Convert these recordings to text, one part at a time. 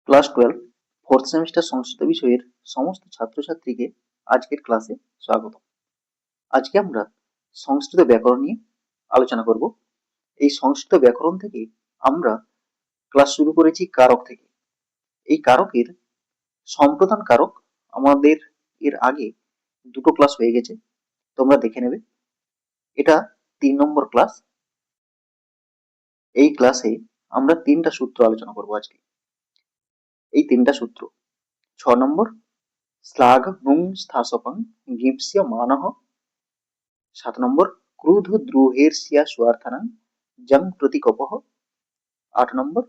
Class 12 fourth semester সংস্কৃত বিষয়ের সমস্ত ছাত্রছাত্রীকে আজকের ক্লাসে স্বাগত। আজকে আমরা সংস্কৃত ব্যাকরণ নিয়ে আলোচনা করব। এই সংস্কৃত ব্যাকরণ থেকে আমরা ক্লাস শুরু করেছি কারক থেকে। এই কারকের সম্প্রদান কারক আমাদের এর আগে দুটো ক্লাস হয়ে গেছে, তোমরা দেখে নেবে। এটা 3 নম্বর ক্লাস। এই ক্লাসে আমরা 3টা সূত্র আলোচনা করব আজকে। এই 3টা সূত্র: 6 নম্বর শ্লাঘ নুং স্থাসপং গিপস্য মানহ, 7 নম্বর ক্রুধ দ্রুহের্ষ্যা স্বার্থানাং জং প্রতিকপহ, 8 নম্বর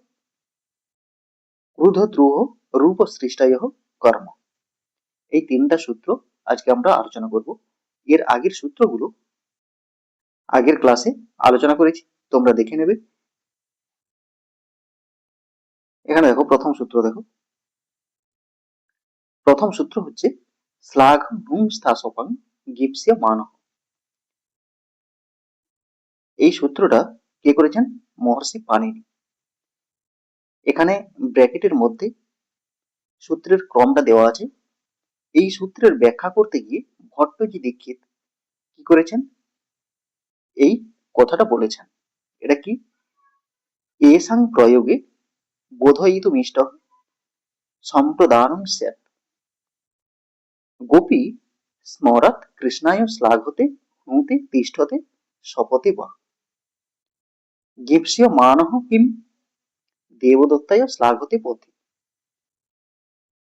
ক্রুধ দ্রুহ রূপ সৃষ্টয়ঃ কর্ম। এই 3টা সূত্র আজকে আমরা আলোচনা করব। এর আগের সূত্রগুলো আগের ক্লাসে আলোচনা করেছি, তোমরা দেখে নেবে। এখানে দেখো প্রথম সূত্র, দেখো প্রথম সূত্র হচ্ছে শ্লাঘ নুং স্থাসপং গিপস্য মানহ। এই সূত্রটা কে করেছেন? মহর্ষি পাণিনি। এখানে ব্র্যাকেটের মধ্যে সূত্রের ক্রমটা দেওয়া আছে। এই সূত্রের ব্যাখ্যা করতে গিয়ে ভট্টজি দীক্ষিত কি করেছেন? এই কথাটা বলেছেন। এটা কি? এসাং প্রয়োগে বোধয়িতুম ইষ্ট সম্প্রদানং স্যাৎ গোপী স্মরাত কৃষ্ণায় শ্লাঘতে হুতে তিষ্ঠতে শপথে বা গিপস্য মানহ কিম দেবদত্তায় শ্লাঘতে পথি।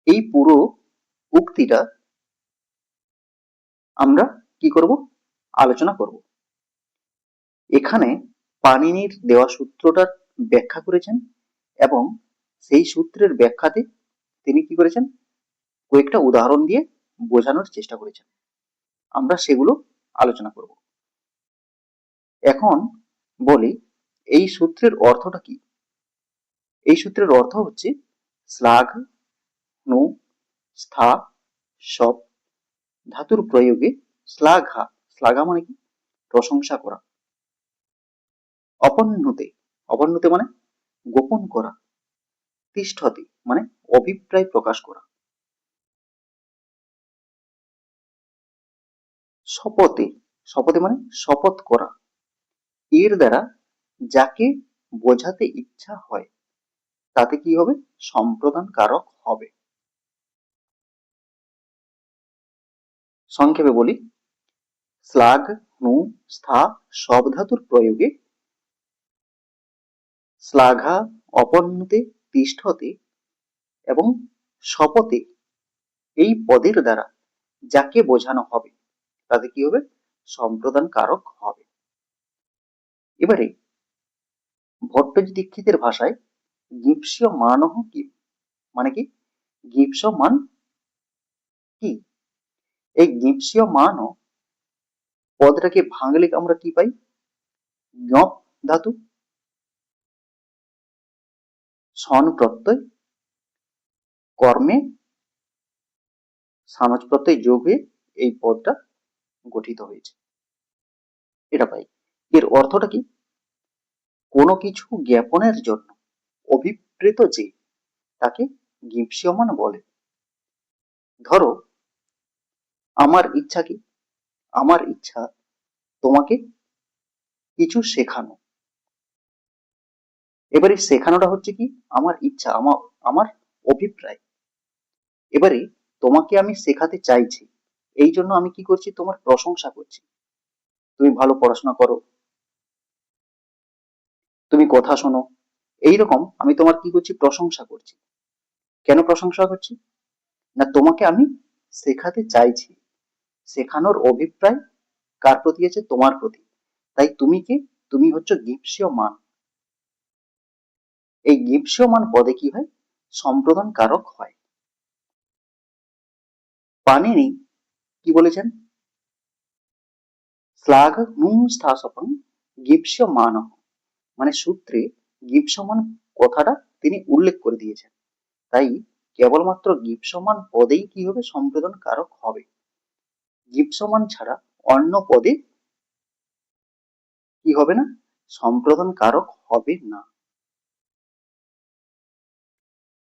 এই পুরো উক্তিটা আমরা কি করব? আলোচনা করব। এখানে পাণিনির দেওয়া সূত্রটার ব্যাখ্যা করেছেন এবং সেই সূত্রের ব্যাখ্যাতে তিনি কি করেছেন? কয়েকটা উদাহরণ দিয়ে বোঝানোর চেষ্টা করেছেন। আমরা সেগুলো আলোচনা করব। এখন বলি এই সূত্রের অর্থটা কি। এই সূত্রের অর্থ হচ্ছে শ্লাঘ নু স্থা সব ধাতুর প্রয়োগে শ্লাঘা, শ্লাঘা মানে কি? প্রশংসা করা। অপন্যুতে, অপন্যুতে মানে গোপন করা। তিষ্ঠতে মানে অভিপ্রায় প্রকাশ করা। শপথে, শপথে মানে শপথ করা। এর দ্বারা যাকে বোঝাতে ইচ্ছা হয় তাতে কি হবে? সম্প্রদান কারক হবে। সংক্ষেপে বলি, শ্লাঘ নু স্থা সব ধাতুর প্রয়োগে শ্লাঘা অপন্যুতে তিষ্ঠতে এবং শপথে এই পদের দ্বারা যাকে বোঝানো হবে তাতে কি হবে? সম্প্রদান কারক হবে। এবারে ভট্টজি দীক্ষিতের ভাষায় গিপস্য মানহ কি মানে কি? গিপস্য মান কি? এই গিপস্য মানহ পদটাকে ভাঙলে আমরা কি পাই? ঞপ ধাতু, সন প্রত্যয়, কর্মে সামজ প্রত্যয় যোগ হয়ে এই পদটা গঠিত হয়েছে, এটা পাই। এর অর্থটা কি? কোনো কিছু জ্ঞাপনের জন্য অভিপ্রেত যে তাকে গিপস্যমান বলে। ধরো আমার ইচ্ছা কি? আমার ইচ্ছা তোমাকে কিছু শেখানো। এবারে শেখানোটা হচ্ছে কি? আমার ইচ্ছা, আমার আমার অভিপ্রায়। এবারে তোমাকে আমি শেখাতে চাইছি, এই জন্য আমি কি করছি? তোমার প্রশংসা করছি। তুমি ভালো পড়াশোনা করো, তুমি কথা শোনো, এইরকম আমি তোমার কি করছি? প্রশংসা করছি। কেন প্রশংসা করছি? না, তোমাকে আমি শেখাতে চাইছি। শেখানোর অভিপ্রায় কার প্রতি আছে? তোমার প্রতি। তাই তুমি কি? তুমি হচ্ছে গিপস্যমান। এই গিপস্যমান পদে কি হয়? সম্প্রদান কারক হয়। পাণিনি কি বলেছেন? শ্লাঘ নুং স্থাসপং গিপস্য মানহ, মানে সূত্রে গিপস্যমান কথাটা তিনি উল্লেখ করে দিয়েছেন। তাই কেবলমাত্র গিপস্যমান পদেই কি হবে? সম্প্রদান কারক হবে। গিপস্যমান ছাড়া অন্য পদে কি হবে না? সম্প্রদান কারক হবে না।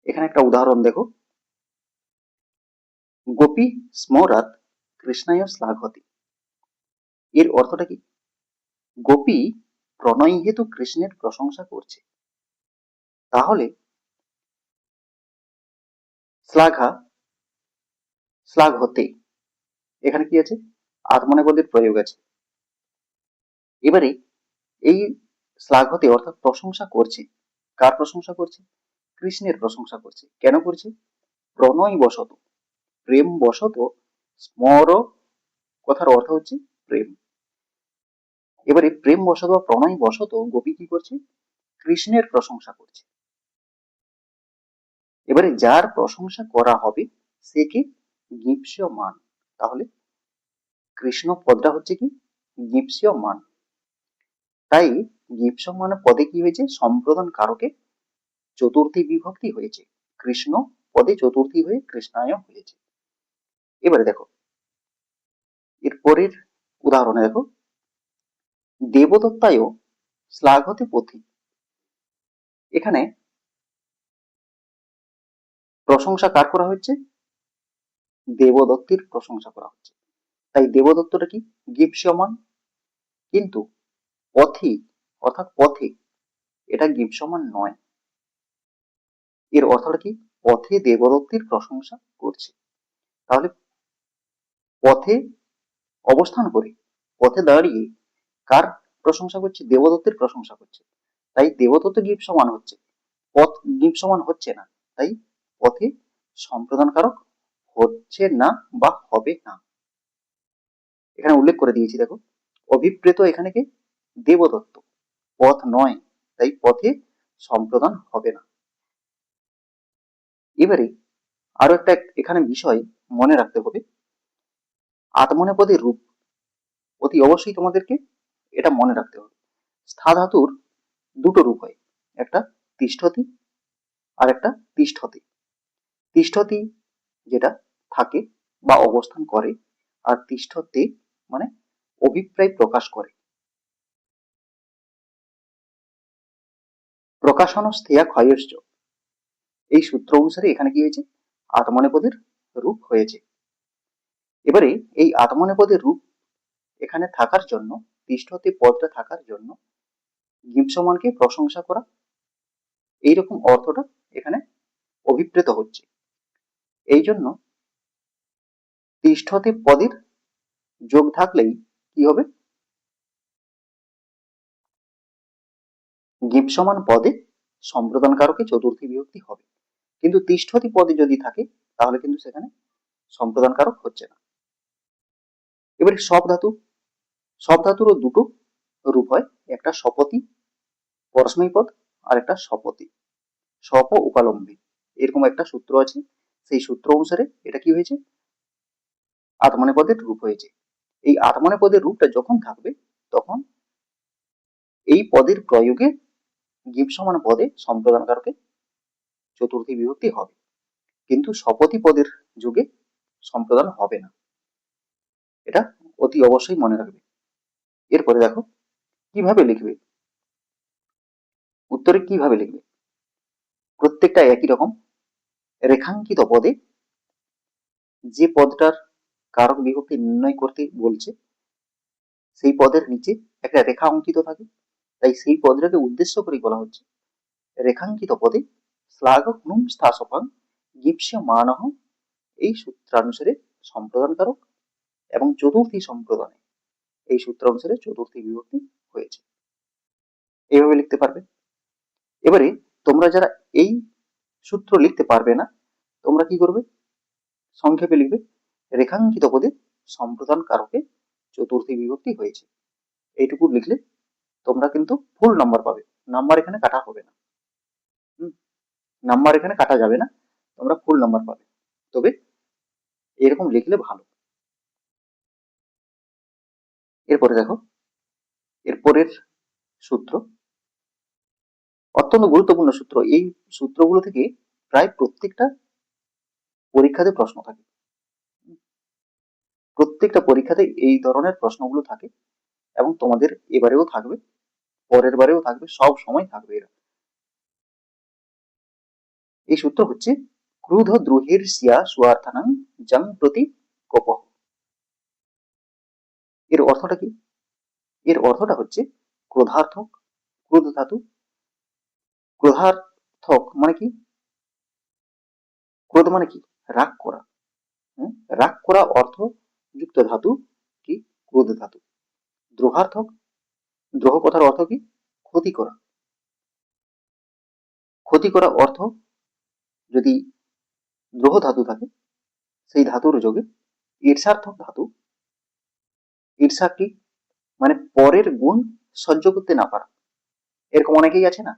এখানে একটা উদাহরণ দেখো, গোপী স্মরাত কৃষ্ণায় শ্লাঘতি। এর অর্থটা কি? গোপী প্রণয় হেতু কৃষ্ণের প্রশংসা করছে। তাহলে শ্লাঘা, শ্লাঘতে, এখানে কি আছে? আত্মনেপদের প্রয়োগ আছে। এবারে এই শ্লাঘতে অর্থাৎ প্রশংসা করছে, কার প্রশংসা করছে? কৃষ্ণের প্রশংসা করছে। কেন করছে? প্রণয় বশত, প্রেম বশত, স্মর কথার অর্থ হচ্ছে প্রেম। এবারে প্রেম বশত বা প্রণয় বশত গোপী কি করছে? কৃষ্ণের প্রশংসা করছে। এবারে যার প্রশংসা করা হবে সে কি? গীপ্সমান। তাহলে কৃষ্ণ পদটা হচ্ছে কি? গীপ্সমান। তাই গীপ্সমান পদে কি হয়েছে? সম্প্রদান কারকে চতুর্থী বিভক্তি হয়েছে। কৃষ্ণ পদে চতুর্থী হয়ে কৃষ্ণায় হয়েছে। এবারে দেখো এর পরের উদাহরণে দেখো, দেবদত্তায় শ্লাঘতে পথি। এখানে প্রশংসা কার করা হচ্ছে? দেবদত্তের প্রশংসা করা হচ্ছে। তাই দেবদত্তটা কি? গীপ্সমান। কিন্তু পথি অর্থাৎ পথে, এটা গীপ্সমান নয়। এর অর্থটা কি? পথে দেবদত্তের প্রশংসা করছে। তাহলে পথে অবস্থান করে, পথে দাঁড়িয়ে কার প্রশংসা করছে? দেবদত্তের প্রশংসা করছে। তাই দেবদত্ত গীপ্সমান হচ্ছে, পথ গীপ্সমান হচ্ছে না। তাই পথে সম্প্রদানকারক হচ্ছে না বা হবে না। এখানে উল্লেখ করে দিয়েছি দেখো, অভিপ্রেত এখানে কি? দেবদত্ত, পথ নয়। তাই পথে সম্প্রদান হবে না। এবারে আরো একটা এখানে বিষয় মনে রাখতে হবে, আত্মনেপদের রূপ অতি অবশ্যই তোমাদেরকে এটা মনে রাখতে হবে। স্থা ধাতুর দুটো রূপ হয়, একটা তিষ্ঠতি আর একটা তিষ্ঠতি। তিষ্ঠতি যেটা থাকে বা অবস্থান করে, আর তিষ্ঠতে মানে অভিপ্রায় প্রকাশ করে। প্রকাশন স্থেয়া ক্ষয়শ্চ, এই সূত্র অনুসারে এখানে কি হয়েছে? আত্মনেপদের রূপ হয়েছে। এবারে এই আত্মনেপদের রূপ এখানে থাকার জন্য, তিষ্ঠতে পদটা থাকার জন্য গীপ্সমানকে প্রশংসা করা, এইরকম অর্থটা এখানে অভিপ্রেত হচ্ছে। এই জন্য তিষ্ঠতে পদের যোগ থাকলেই কি হবে? গীপ্সমান পদে সম্প্রদান কারকে চতুর্থী বিভক্তি হবে। কিন্তু তিষ্ঠতি পদে যদি থাকে তাহলে কিন্তু সেখানে সম্প্রদান কারক হচ্ছে না। এবারে সব ধাতু, সব ধাতুরও দুটো রূপ হয়, একটা শপথি পরস্মৈ পদ আর একটা শপথি, সপ উপালম্বী, এরকম একটা সূত্র আছে। সেই সূত্র অনুসারে এটা কি হয়েছে? আত্মনেপদের রূপ হয়েছে। এই আত্মনেপদের রূপটা যখন থাকবে তখন এই পদের প্রয়োগে গীপ্সমান পদে সম্প্রদান কারকে চতুর্থী বিভক্তি হবে, কিন্তু শপথি পদের যুগে সম্প্রদান হবে না। এটা অতি অবশ্যই মনে রাখবে। এরপরে দেখো কিভাবে লিখবে, উত্তরে কিভাবে লিখবে। প্রত্যেকটা একই রকম, রেখাঙ্কিত পদে যে পদটার কারক বিভক্তি নির্ণয় করতে বলছে সেই পদের নিচে একটা রেখা অঙ্কিত থাকে, তাই সেই পদটাকে উদ্দেশ্য করে বলা হচ্ছে রেখাঙ্কিত পদে শ্লাঘ হুম স্থাসপাং গীপ্সমানঃ, এই সূত্রানুসারে সম্প্রদান কারক এবং চতুর্থী সম্প্রদানে এই সূত্র অনুসারে চতুর্থী বিভক্তি হয়েছে। এইভাবে লিখতে পারবে। এবারে তোমরা যারা এই সূত্র লিখতে পারবে না, তোমরা কি করবে? সংক্ষেপে লিখবে রেখাঙ্কিত পদে সম্প্রদান কারকে চতুর্থী বিভক্তি হয়েছে। এইটুকু লিখলে তোমরা কিন্তু ফুল নাম্বার পাবে, নাম্বার এখানে কাটা হবে না। নাম্বার এখানে কাটা যাবে না, তোমরা ফুল নাম্বার পাবে। তবে এরকম লিখলে ভালো। এরপরে দেখো এরপরের সূত্র অত্যন্ত গুরুত্বপূর্ণ সূত্র। এই সূত্রগুলো থেকে প্রায় প্রত্যেকটা পরীক্ষাতে প্রশ্ন থাকে, প্রত্যেকটা পরীক্ষাতে এই ধরনের প্রশ্নগুলো থাকে এবং তোমাদের এবারেও থাকবে, পরের বারেও থাকবে, সব সময় থাকবে এরা। এই সূত্র হচ্ছে ক্রুধ দ্রোহীর্ষ্যা স্বার্থানাং জং প্রতি কোপঃ। এর অর্থটা কি? এর অর্থটা হচ্ছে ক্রোধার্থক, ক্রোধ ধাতু, ক্রোধার্থক মানে কি? ক্রোধ মানে কি? রাগ করা। রাগ করা অর্থ যুক্ত ধাতু কি? ক্রোধ ধাতু। দ্রোহার্থক, দ্রোহ কথার অর্থ কি? ক্ষতি করা। ক্ষতি করা অর্থ যদি দ্রোহ ধাতু থাকে সেই ধাতুর যোগে ঈর্ষার্থক ধাতু। ঈর্ষা কি? মানে পরের গুণ সহ্য করতে না পারা। এরকম অনেকেই আছে না,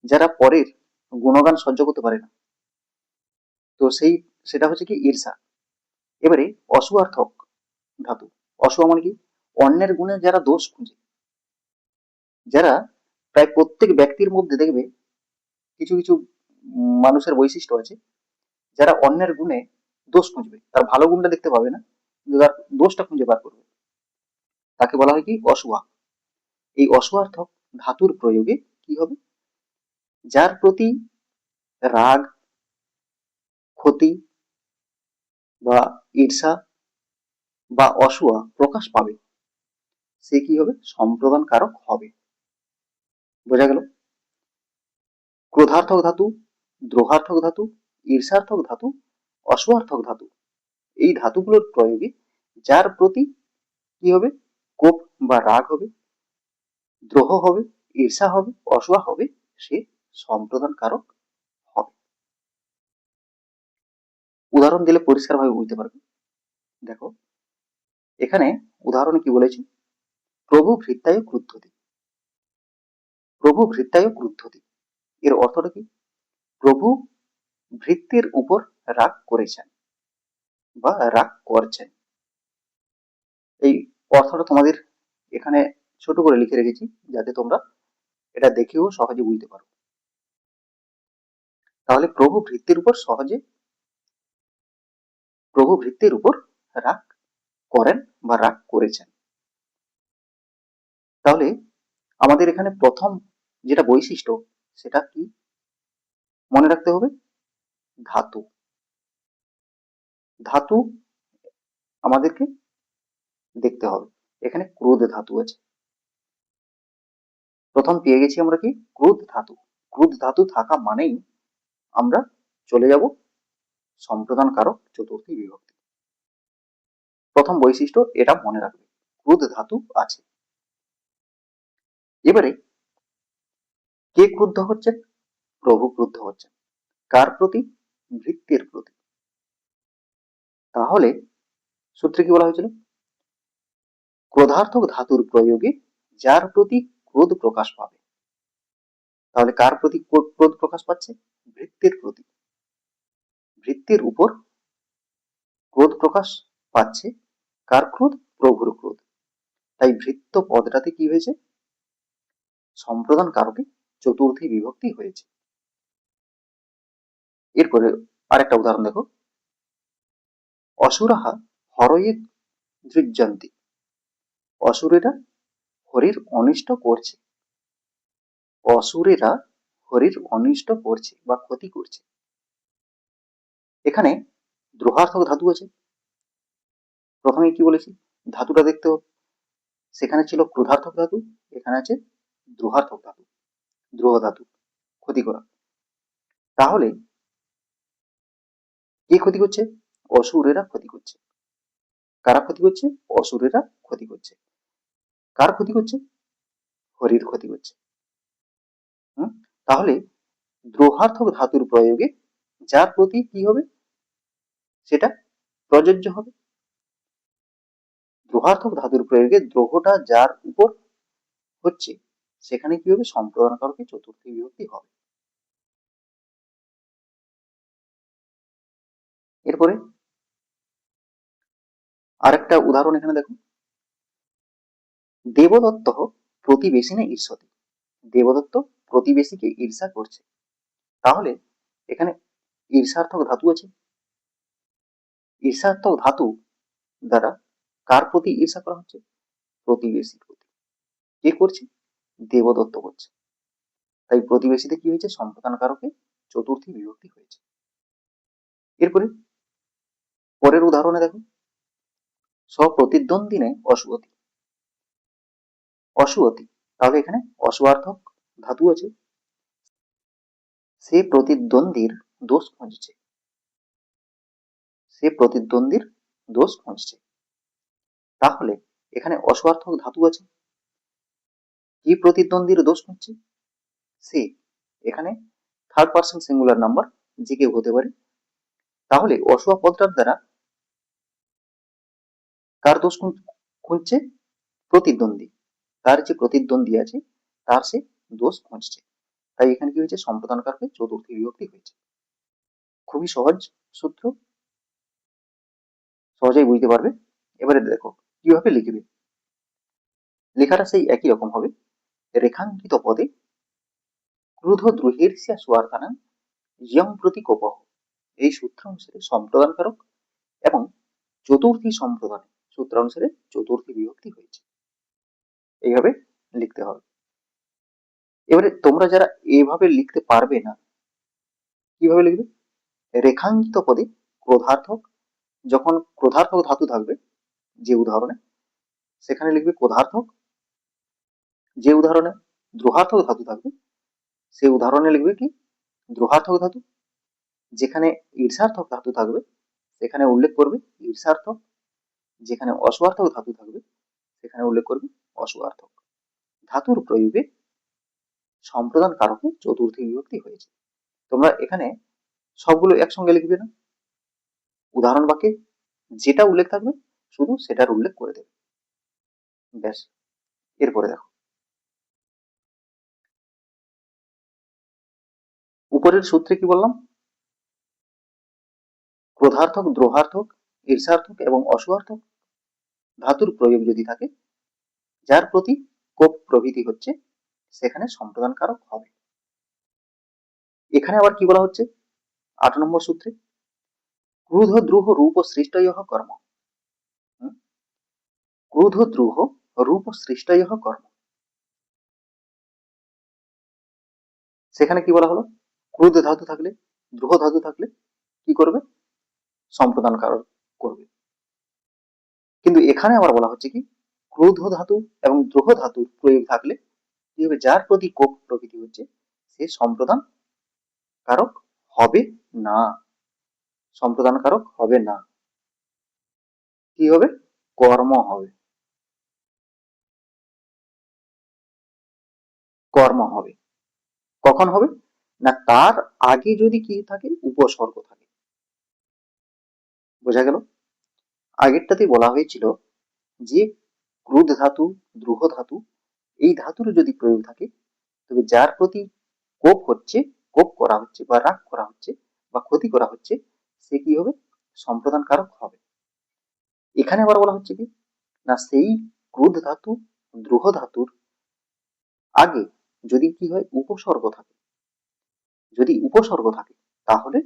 যারা পরের গুণগান সহ্য করতে পারে না, তো সেটা হচ্ছে কি? ঈর্ষা। এবারে অসুয়ার্থক ধাতু। অসুয়া মানে কি? অন্যের গুণে যারা দোষ খুঁজে, যারা প্রায় প্রত্যেক ব্যক্তির মধ্যে দেখবে কিছু কিছু মানুষের বৈশিষ্ট্য আছে, যারা অন্যের গুণে দোষ খুঁজবে, তার ভালো গুণটা দেখতে পাবে না, কিন্তু তার দোষটা খুঁজে বার করবে, তাকে বলা হয় কি? অসুয়া। এই অসুয়ার্থক ধাতুর প্রয়োগে কি হবে? যার প্রতি রাগ, ক্ষতি বা ঈর্ষা বা অসুয়া প্রকাশ পাবে, সে কি হবে? সম্প্রদান কারক হবে। বোঝা গেল? ক্রোধার্থক ধাতু, দ্রোহার্থক ধাতু, ঈর্ষার্থক ধাতু, অসুয়ার্থক ধাতু, এই ধাতুগুলোর প্রয়োগে যার প্রতি কি হবে? কোপ বা রাগ হবে, দ্রোহ হবে, ঈর্ষা হবে, অসুয়া হবে, সে সম্প্রদান কারক হবে। উদাহরণ দিলে পরিষ্কারভাবে বুঝতে পারবে। দেখো এখানে উদাহরণে কি বলেছি? প্রভু ভৃত্যায় ক্রুদ্ধতি। প্রভু ভৃত্যায় ক্রুদ্ধতি এর অর্থটা কি? প্রভু ভৃত্যের উপর রাগ করেছেন বা রাগ করছেন। এই অর্থটা তোমাদের এখানে ছোট করে লিখে রেখেছি, যাতে তোমরা এটা দেখেও সহজে বুঝতে পারো। তাহলে প্রভু ভৃত্যের উপর রাগ করেন বা রাগ করেছেন। তাহলে আমাদের এখানে প্রথম যেটা বৈশিষ্ট্য সেটা কি মনে রাখতে হবে? ধাতু। ধাতু আমাদেরকে দেখতে হবে। এখানে ক্রোধ ধাতু আছে, প্রথম পেয়ে গেছি আমরা কি? ক্রোধ ধাতু। ক্রোধ ধাতু থাকা মানেই আমরা চলে যাব সম্প্রদান কারক চতুর্থী বিভক্তি। প্রথম বৈশিষ্ট্য এটা মনে রাখবে, ক্রোধ ধাতু আছে। এবারে কে ক্রুদ্ধ হচ্ছেন? প্রভু ক্রুদ্ধ হচ্ছেন। কার প্রতি? ভৃত্যের প্রতি। তাহলে সূত্রে কি বলা হয়েছিল? ক্রোধার্থক ধাতুর প্রয়োগে যার প্রতি ক্রোধ প্রকাশ পাবে। তাহলে কার প্রতি ক্রোধ প্রকাশ পাচ্ছে? ভৃত্যের প্রতি। ভৃত্যের উপর ক্রোধ প্রকাশ পাচ্ছে। কার ক্রোধ? প্রভুর ক্রোধ। তাই ভৃত্য পদটাতে কি হয়েছে? সম্প্রদান কারকে চতুর্থী বিভক্তি হয়েছে। এরপরে আরেকটা উদাহরণ দেখো, অসুরাহা হরয়ে দৃজ্যন্তি। অসুরেরা হরির অনিষ্ট করছে। অসুরেরা হরির অনিষ্ট করছে বা ক্ষতি করছে। এখানে দ্রোহার্থক ধাতু আছে। প্রথমে কি বলেছি? ধাতুটা দেখতে হবে। সেখানে ছিল ক্রোধার্থক ধাতু, এখানে আছে দ্রোহার্থক ধাতু, দ্রোহ ধাতু, ক্ষতি করা। তাহলে কে ক্ষতি করছে? অসুরেরা ক্ষতি করছে। কারা ক্ষতি করছে? অসুরেরা ক্ষতি করছে। কার ক্ষতি করছে? হরির ক্ষতি করছে। তাহলে দ্রোহার্থক ধাতুর প্রয়োগে যার প্রতি কি হবে সেটা প্রযোজ্য হবে। দ্রোহার্থক ধাতুর প্রয়োগে দ্রোহটা যার উপর হচ্ছে সেখানে কি হবে? সম্প্রদান কারকে চতুর্থী বিভক্তি হবে। এরপরে আরেকটা উদাহরণ এখানে দেখো, দেবদত্ত প্রতিবেশিনে ঈর্ষতি। দেবদত্ত প্রতিবেশীকে ঈর্ষা করছে। তাহলে এখানে ঈর্ষার্থক ধাতু আছে। ঈর্ষার্থক ধাতু দ্বারা কার প্রতি ঈর্ষা করা হচ্ছে? প্রতিবেশীর প্রতি। কে করছে? দেবদত্ত করছে। তাই প্রতিবেশীতে কি হয়েছে? সম্প্রদান কারকে চতুর্থী বিভক্তি হয়েছে। এরপরে পরের উদাহরণে দেখো, স্বপ্রতিদ্বন্দ্বিনে অসুয়তি। অসুয়তি, তাহলে এখানে অসুয়ার্থক ধাতু আছে, সে প্রতিদ্বন্দ্বীর দোষ খুঁজছে। সে প্রতিদ্বন্দ্বীর দোষ খুঁজছে, তাহলে এখানে অসুয়ার্থক ধাতু আছে, কি প্রতিদ্বন্দ্বীর দোষ খুঁজছে? সে, এখানে থার্ড পার্সন সিঙ্গুলার নাম্বার যে কেউ হতে পারে। তাহলে অসুয়া পদটার দ্বারা কার দোষ খুঁজছে? প্রতিদ্বন্দ্বী, তার যে প্রতিদ্বন্দ্বী আছে তার সে দোষ খুঁজছে। তাই এখানে কি হয়েছে? সম্প্রদান কারকে চতুর্থী বিভক্তি হয়েছে। খুবই সহজ সূত্র, সহজেই বুঝতে পারবে। এবারে দেখো কিভাবে লিখবে। লেখাটা সেই একই রকম হবে। রেখাঙ্কিত পদে ক্রুধ দ্রুহের্ষ্যা সুয়ার্থানাং ইয়ং প্রতিকোপঃ, এই সূত্র অনুসারে সম্প্রদান কারক এবং চতুর্থী সম্প্রদানে সূত্র অনুসারে চতুর্থী বিভক্তি হয়েছে। এইভাবে লিখতে হবে। এবারে তোমরা যারা এইভাবে লিখতে পারবে না, কিভাবে লিখবে? রেখাঙ্কিত পদে ক্রোধার্থক, যখন ক্রোধার্থক ধাতু থাকবে যে উদাহরণে, সেখানে লিখবে ক্রোধার্থক। যে উদাহরণে দ্রোহার্থক ধাতু থাকবে সেই উদাহরণে লিখবে কি? দ্রোহার্থক ধাতু। যেখানে ঈর্ষার্থক ধাতু থাকবে সেখানে উল্লেখ করবে ঈর্ষার্থক। যেখানে অসুয়ার্থক ধাতু থাকবে সেখানে উল্লেখ করবে অসুয়ার্থক। ধাতুর প্রয়োগে সম্প্রদান কারকে চতুর্থী বিভক্তি হয়েছে। তোমরা এখানে সবগুলো একসঙ্গে লিখবে না, উদাহরণ বাক্যে যেটা উল্লেখ থাকবে শুধু সেটার উল্লেখ করে দেবে, ব্যাস। এরপরে দেখো উপরের সূত্রে কি বললাম? ক্রোধার্থক, দ্রোহার্থক, ঈর্ষার্থক এবং অসুয়ার্থক ধাতুর প্রয়োগ যদি থাকে, যার প্রতি কোপ প্রভৃতি হচ্ছে, সেখানে সম্প্রদান কারক হবে। এখানে আবার কি বলা হচ্ছে 8 নম্বর সূত্রে? ক্রুধ দ্রুহ রূপ সৃষ্টয় কর্ম। ক্রুধ দ্রুহ রূপ সৃষ্টয় কর্ম, সেখানে কি বলা হলো? ক্রুধ ধাতু থাকলে, দ্রুহ ধাতু থাকলে কি করবে? সম্প্রদান কারক করবে। কিন্তু এখানে আবার বলা হচ্ছে কি, ক্রুধ ধাতু এবং দ্রুহ ধাতুর প্রয়োগ থাকলে কি হবে? যার প্রতি কোপ প্রকৃতি হচ্ছে সে সম্প্রদান কারক হবে না। সম্প্রদান কারক হবে না, কি হবে? কর্ম হবে। কর্ম হবে কখন হবে না? তার আগে যদি কি থাকে? উপসর্গ থাকে। বোঝা গেল? আগেরটাতে বলা হয়েছিল যে ক্রুধ ধাতু, দ্রুহ ধাতু, এই ধাতুর যদি প্রয়োগ থাকে তবে যার প্রতি কোপ হচ্ছে, কোপ করা হচ্ছে বা রাগ করা হচ্ছে বা ক্ষতি করা হচ্ছে, সে কি হবে? সম্প্রদান কারক হবে। এখানে আবার বলা হচ্ছে কি না, সেই ক্রুধ ধাতু, দ্রুহ ধাতুর আগে যদি কি হয়? উপসর্গ থাকে। যদি উপসর্গ থাকে তাহলে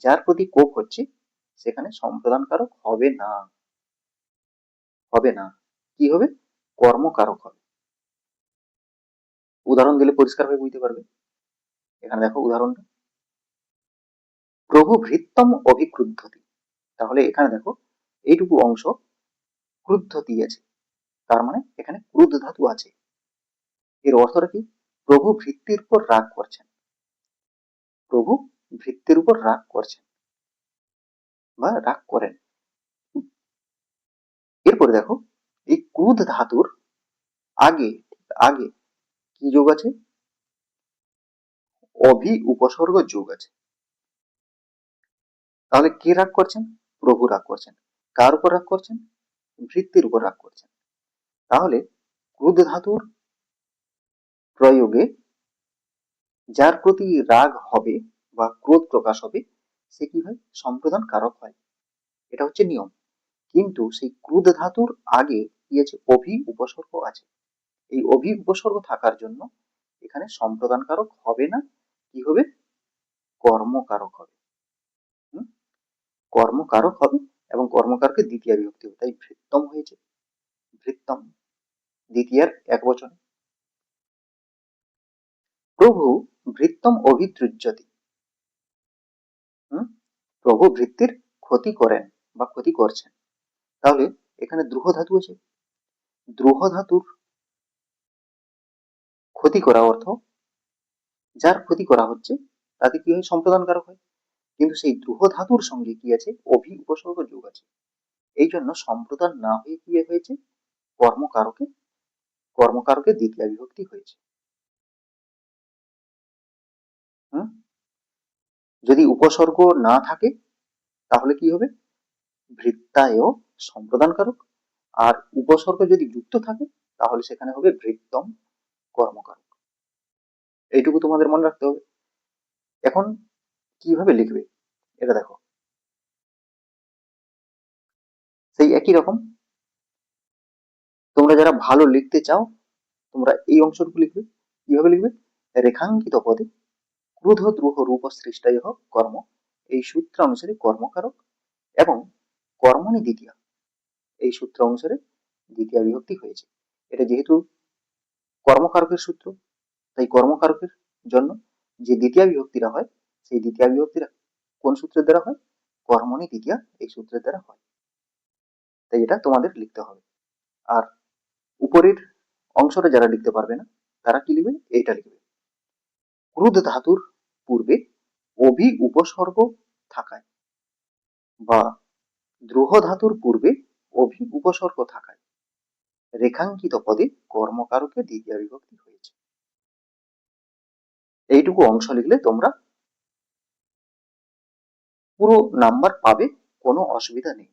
যার প্রতি কোপ হচ্ছে সেখানে সম্প্রদান কারক হবে না। হবে না, কি হবে? কর্মকারক হবে। উদাহরণ দিলে পরিষ্কারভাবে বুঝতে পারবে। এখানে দেখো উদাহরণটা, প্রভু ভৃত্যম অভিক্রুদ্ধতি। তাহলে এখানে দেখো এইটুকু অংশ ক্রুদ্ধ দিয়েছে, তার মানে এখানে ক্রুদ্ধ ধাতু আছে। এর অর্থটা কি? প্রভু ভৃত্যের উপর রাগ করছেন। প্রভু ভৃত্যের উপর রাগ করছেন বা রাগ করেন। এরপরে দেখো এই ক্রুধ ধাতুর আগে, আগে কি যোগ আছে? অভি উপসর্গ যোগ আছে। তাহলে কে রাগ করছেন? প্রভু রাগ করছেন। কার উপর রাগ করছেন? ভৃত্যের উপর রাগ করছেন। তাহলে ক্রুধ ধাতুর প্রয়োগে যার প্রতি রাগ হবে বা ক্রোধ প্রকাশ হবে সে কি হয়? সম্প্রদান কারক হয়। এটা হচ্ছে নিয়ম। কিন্তু সেই ক্রুধ ধাতুর আগে কি আছে? অভি উপসর্গ আছে। এই অভি উপসর্গ থাকার জন্য এখানে সম্প্রদান কারক হবে না, কি হবে? কর্মকারক হবে। কর্মকারক হবে এবং কর্মকারকে দ্বিতীয় বিভক্তি হবে, তাই ভৃত্যম হয়েছে। ভৃত্যম দ্বিতীয়ার এক বচন। প্রভু ভৃত্যম অভিদ্রুজ্যতি। প্রভু ভৃত্যের ক্ষতি করেন বা ক্ষতি করছেন। তাহলে এখানে দ্রুহ ধাতু আছে, দ্রুহ ধাতুর ক্ষতি করা অর্থ যার ক্ষতি করা হচ্ছে তাতে কি হয়, সম্প্রদানকারক হয়। কিন্তু সেই দ্রুহ ধাতুর সঙ্গে কি আছে, অভি উপসর্গ যোগ আছে, এই জন্য সম্প্রদান না হয়ে কি হয়েছে, কর্মকারকে কর্মকারকে দ্বিতীয়া বিভক্তি হয়েছে। হুম, যদি উপসর্গ না থাকে তাহলে কি হবে, ভৃত্যায় সম্প্রদানকারক, আর উপসর্গ যদি যুক্ত থাকে তাহলে সেখানে হবে ভৃত্যম কর্মকারক। এইটুকু তোমাদের মনে রাখতে হবে। এখন কিভাবে লিখবে এটা দেখো, সেই একই রকম, তোমরা যারা ভালো লিখতে চাও তোমরা এই অংশটুকু লিখবে। কিভাবে লিখবে, রেখাঙ্কিত পদে ক্রুধ দ্রুহ রূপ সৃষ্টায় কর্ম, এই সূত্র অনুসারে কর্মকারক এবং কর্মণি দ্বিতীয়া, এই সূত্র অনুসারে দ্বিতীয়া বিভক্তি হয়েছে। এটা যেহেতু কর্মকারকের সূত্র, তাই কর্মকারকের জন্য যে দ্বিতীয় বিভক্তিটা হয় সেই দ্বিতীয় বিভক্তিটা কোন সূত্রের দ্বারা হয়, কর্মণি দ্বিতীয়া এই সূত্রের দ্বারা হয়। তাই এটা তোমাদের লিখতে হবে। আর উপরের অংশটা যারা লিখতে পারবে না তারা কি লিখবে, এইটা লিখবে, ক্রুধ ধাতুর পূর্বে অভি উপসর্গ থাকায় বা দ্রুহ ধাতুর পূর্বে অভি উপসর্গ থাকায় রেখাঙ্কিত পদে কর্মকারকে দ্বিতীয় বিভক্তি হয়েছে। এইটুকু অংশ লিখলে তোমরা পুরো নাম্বার পাবে, কোনো অসুবিধা নেই।